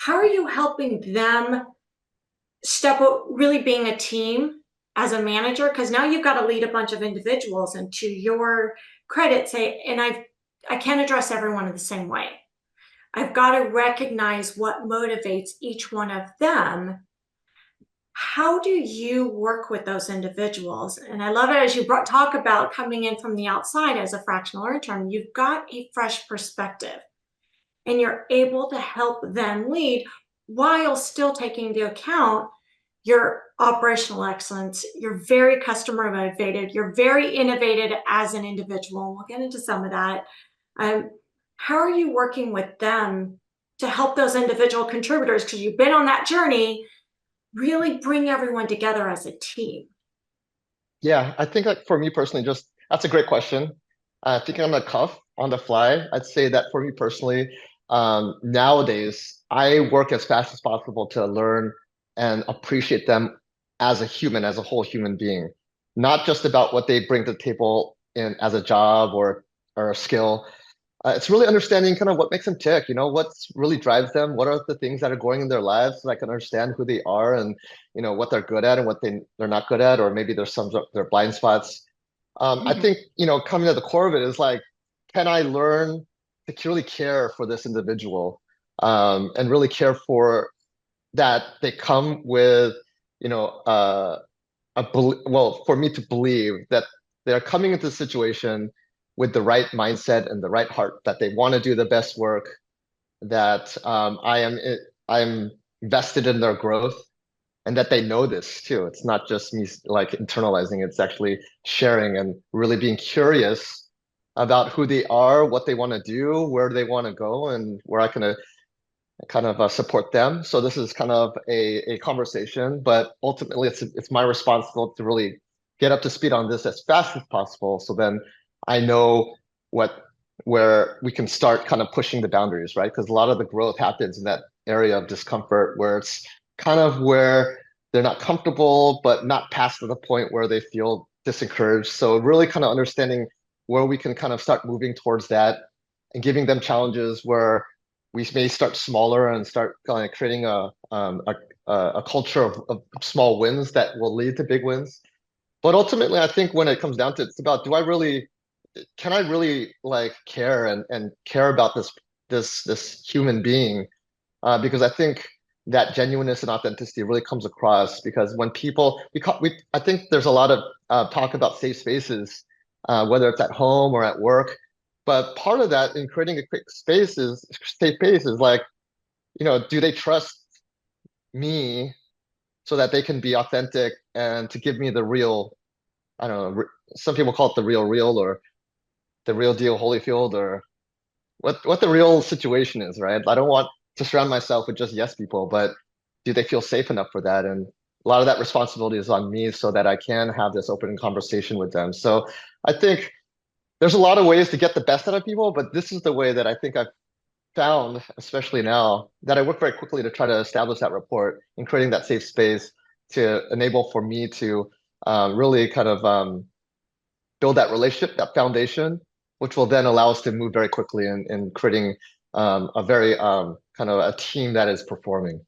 how are you helping them step up, really being a team as a manager? Because now you've got to lead a bunch of individuals, and to your credit, say, and I can't address everyone in the same way. I've got to recognize what motivates each one of them. How do you work with those individuals? And I love it as you talk about coming in from the outside as a fractional or interim. You've got a fresh perspective and you're able to help them lead while still taking into account your operational excellence. You're very customer motivated. You're very innovative as an individual. We'll get into some of that. Um, how are you working with them to help those individual contributors? Because you've been on that journey, really bring everyone together as a team. Yeah, I think like for me personally, just that's a great question. Thinking on the cuff, on the fly, I'd say that for me personally, nowadays I work as fast as possible to learn and appreciate them as a human, as a whole human being, not just about what they bring to the table in as a job or a skill. It's really understanding kind of what makes them tick, what really drives them, what are the things that are going in their lives so I can understand who they are and what they're good at and what they're not good at, or maybe there's some of their blind spots. I Mhm. think, coming to the core of it is like, can I learn to really care for this individual, and really care for that they come with, you know, well, for me to believe that they're coming into the situation with the right mindset and the right heart, that they want to do the best work, that I am invested in their growth, and that they know this too. It's not just me like internalizing, it's actually sharing and really being curious about who they are, what they want to do, where they want to go, and where I can kind of support them. So this is kind of a conversation, but ultimately it's my responsibility to really get up to speed on this as fast as possible. So then I know what where we can start kind of pushing the boundaries, right? Because a lot of the growth happens in that area of discomfort where it's kind of where they're not comfortable, but not past to the point where they feel disencouraged. So really kind of understanding where we can kind of start moving towards that and giving them challenges where we may start smaller and start kind of creating a culture of small wins that will lead to big wins. But ultimately, I think when it comes down to it, it's about can I really like care and care about this human being? Because I think that genuineness and authenticity really comes across because when people I think there's a lot of talk about safe spaces, whether it's at home or at work. But part of that in creating a quick space is safe space is like, do they trust me so that they can be authentic and to give me the real, I don't know, some people call it the real real or the real deal Holyfield or what the real situation is, right? I don't want to surround myself with just yes people, but do they feel safe enough for that? And a lot of that responsibility is on me so that I can have this open conversation with them. So I think there's a lot of ways to get the best out of people, but this is the way that I think I've found, especially now, that I work very quickly to try to establish that rapport and creating that safe space to enable for me to really kind of build that relationship, that foundation, which will then allow us to move very quickly in creating a very kind of a team that is performing.